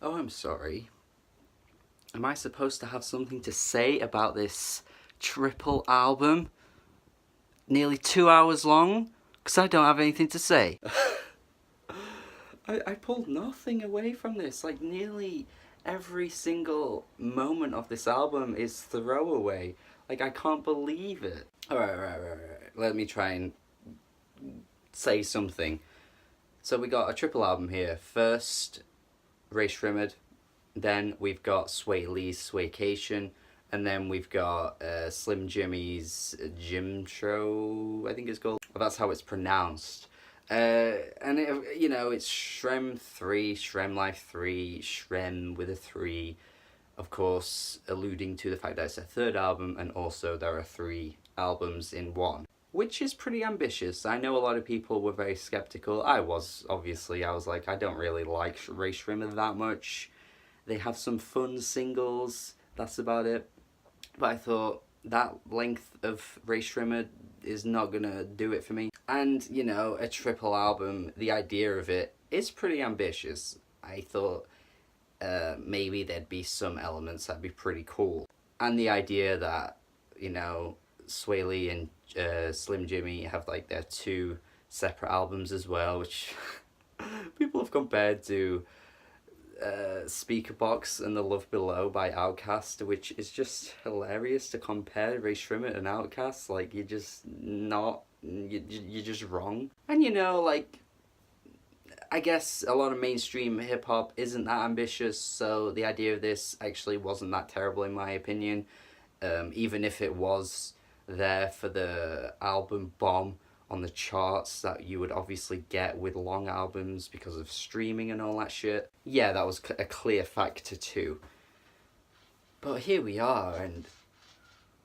Oh, I'm sorry. Am I supposed to have something to say about this triple album? Nearly 2 hours long? Because I don't have anything to say. I pulled nothing away from this. Like, nearly every single moment of this album is throwaway. Like, I can't believe it. Alright. Let me try and say something. So we got a triple album here. First, Rae Sremmurd. Then we've got Sway Lee's Swaecation. And then we've got Slim Jimmy's Jxmtro, I think it's called. Well, that's how it's pronounced. And it, you know, it's Shrem 3, Shrem Life 3, Shrem with a 3. Of course, alluding to the fact that it's a third album, and also there are 3 albums in one. Which is pretty ambitious. I know a lot of people were very skeptical. I was, obviously. I was like, I don't really like Rae Sremmurd that much. They have some fun singles, that's about it. But I thought that length of Rae Sremmurd is not gonna do it for me. And, you know, a triple album, the idea of it is pretty ambitious. I thought maybe there'd be some elements that'd be pretty cool. And the idea that, you know, Sway Lee and Slim Jimmy have like their 2 separate albums as well, which people have compared to Speaker Box and The Love Below by Outkast, which is just hilarious to compare Rae Sremmurd and Outkast. Like, you're just not, you're just wrong. And, you know, like, I guess a lot of mainstream hip-hop isn't that ambitious, so the idea of this actually wasn't that terrible in my opinion. Even if it was there for the album bomb on the charts that you would obviously get with long albums because of streaming and all that shit. Yeah, that was a clear factor too. But here we are, and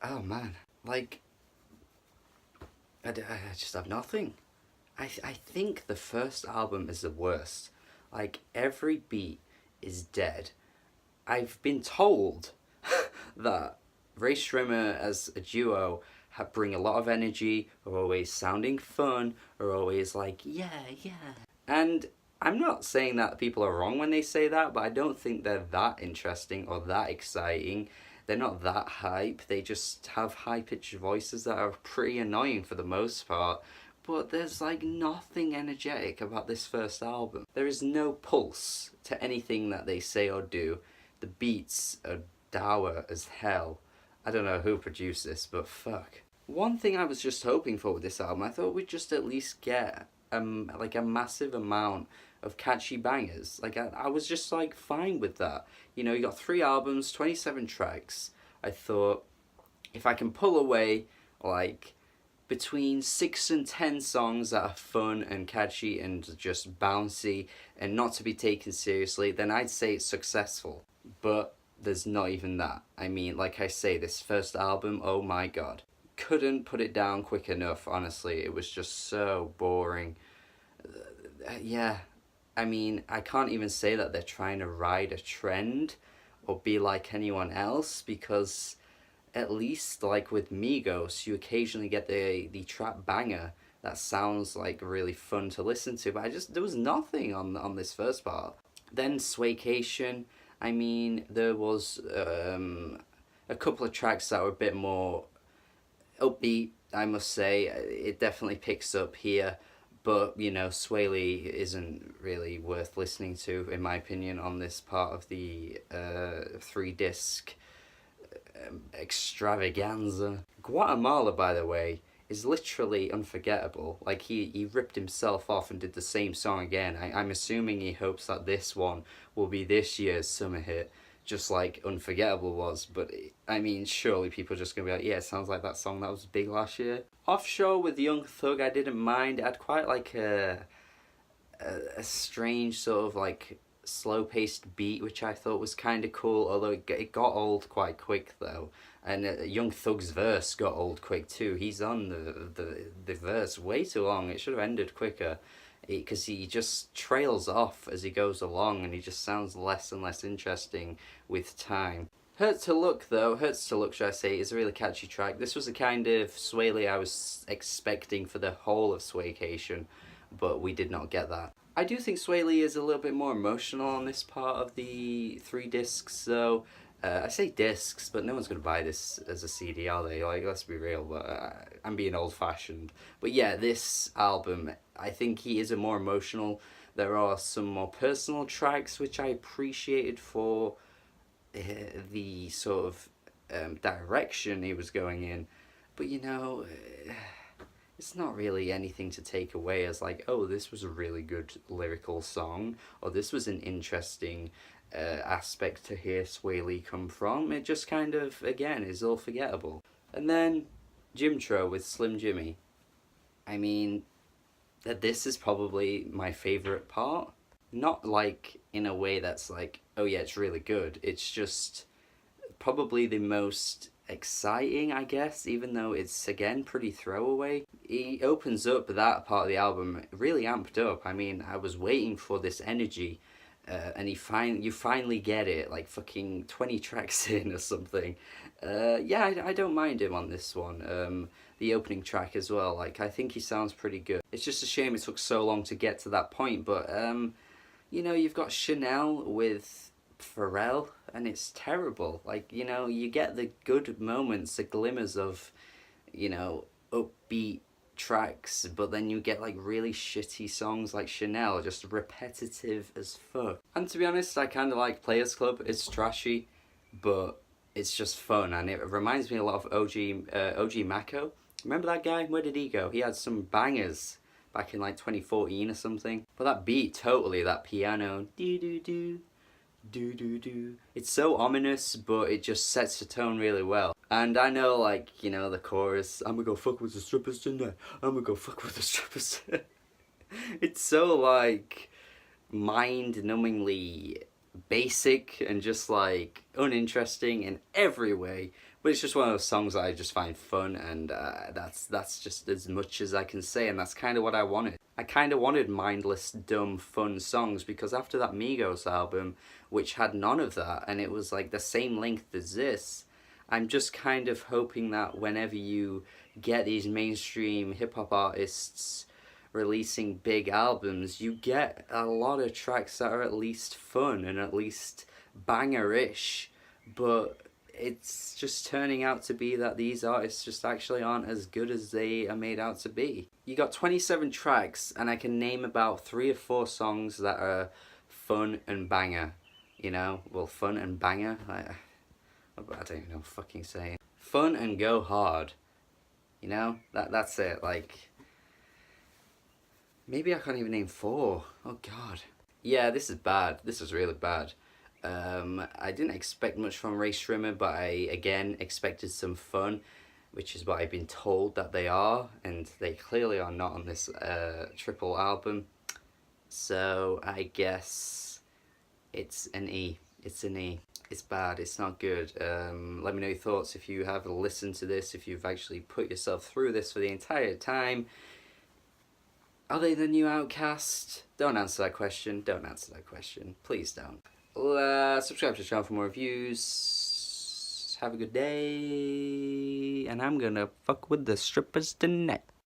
oh man, like, I just have nothing. I think the first album is the worst. Like, every beat is dead. I've been told that Rae Sremmurd as a duo bring a lot of energy, are always sounding fun, are always like, yeah. And I'm not saying that people are wrong when they say that, but I don't think they're that interesting or that exciting. They're not that hype. They just have high-pitched voices that are pretty annoying for the most part. But there's like nothing energetic about this first album. There is no pulse to anything that they say or do. The beats are dour as hell. I don't know who produced this, but fuck. One thing I was just hoping for with this album, I thought we'd just at least get like a massive amount of catchy bangers. Like, I was just like fine with that. You know, you got 3 albums, 27 tracks. I thought if I can pull away like between 6 and 10 songs that are fun and catchy and just bouncy and not to be taken seriously, then I'd say it's successful. But there's not even that. I mean, like I say, this first album, oh my god. Couldn't put it down quick enough, honestly. It was just so boring. Yeah, I mean, I can't even say that they're trying to ride a trend or be like anyone else, because at least like with Migos, you occasionally get the trap banger that sounds like really fun to listen to, but there was nothing on this first part. Then Swaecation, I mean, there was a couple of tracks that were a bit more upbeat, I must say. It definitely picks up here, but, you know, Sway Lee isn't really worth listening to, in my opinion, on this part of the 3-disc extravaganza. Guatemala, by the way, is literally unforgettable. Like, he ripped himself off and did the same song again. I'm assuming he hopes that this one will be this year's summer hit, just like Unforgettable was. But I mean, surely people are just gonna be like, yeah, it sounds like that song that was big last year. Offshore with Young Thug, I didn't mind. It had quite like a strange sort of like slow-paced beat, which I thought was kind of cool, although it got old quite quick though. And Young Thug's verse got old quick too. He's on the verse way too long. It should have ended quicker, because he just trails off as he goes along, and he just sounds less and less interesting with time. Hurts to Look, should I say, is a really catchy track. This was the kind of Sway Lee I was expecting for the whole of Swaecation, but we did not get that. I do think Sway Lee is a little bit more emotional on this part of the 3 discs, so I say discs, but no one's going to buy this as a CD, are they? Like, let's be real, but I'm being old-fashioned. But yeah, this album, I think he is a more emotional. There are some more personal tracks, which I appreciated for the sort of direction he was going in. But, you know, it's not really anything to take away as like, oh, this was a really good lyrical song, or this was an interesting aspect to hear Sway Lee come from. It just kind of, again, is all forgettable. And then Jxmtro with Slim Jimmy. I mean, this is probably my favourite part. Not like in a way that's like, oh yeah, it's really good. It's just probably the most exciting, I guess, even though it's again pretty throwaway. He opens up that part of the album really amped up. I mean, I was waiting for this energy, and you finally get it like fucking 20 tracks in or something. Yeah, I don't mind him on this one. The opening track as well, like, I think he sounds pretty good. It's just a shame it took so long to get to that point, but you know, you've got Chanel with Pharrell, and it's terrible. Like, you know, you get the good moments, the glimmers of, you know, upbeat tracks, but then you get like really shitty songs like Chanel, just repetitive as fuck. And to be honest, I kind of like Players Club. It's trashy, but it's just fun, and it reminds me a lot of OG Mako. Remember that guy? Where did he go? He had some bangers back in like 2014 or something. But that beat, totally, that piano, do do do do do do. It's so ominous, but it just sets the tone really well. And I know, like, you know, the chorus, I'm gonna go fuck with the strippers tonight. I'm gonna go fuck with the strippers. It's so, like, mind-numbingly basic and just, like, uninteresting in every way. But it's just one of those songs that I just find fun, and that's just as much as I can say, and that's kind of what I wanted. I kind of wanted mindless, dumb, fun songs, because after that Migos album, which had none of that, and it was like the same length as this, I'm just kind of hoping that whenever you get these mainstream hip-hop artists releasing big albums, you get a lot of tracks that are at least fun and at least banger-ish, but it's just turning out to be that these artists just actually aren't as good as they are made out to be. You got 27 tracks, and I can name about 3 or 4 songs that are fun and banger. You know, well, fun and banger, I don't even know what I'm fucking saying. Fun and go hard. You know, that's it. Like, maybe I can't even name 4. Oh god. Yeah, this is bad. This is really bad. I didn't expect much from Rae Sremmurd, but I, again, expected some fun, which is what I've been told that they are, and they clearly are not on this triple album. So I guess it's an E. It's an E. It's bad. It's not good. Let me know your thoughts if you have listened to this, if you've actually put yourself through this for the entire time. Are they the new Outcast? Don't answer that question. Don't answer that question. Please don't. Subscribe to the channel for more reviews. Have a good day. And I'm gonna fuck with the strippers tonight.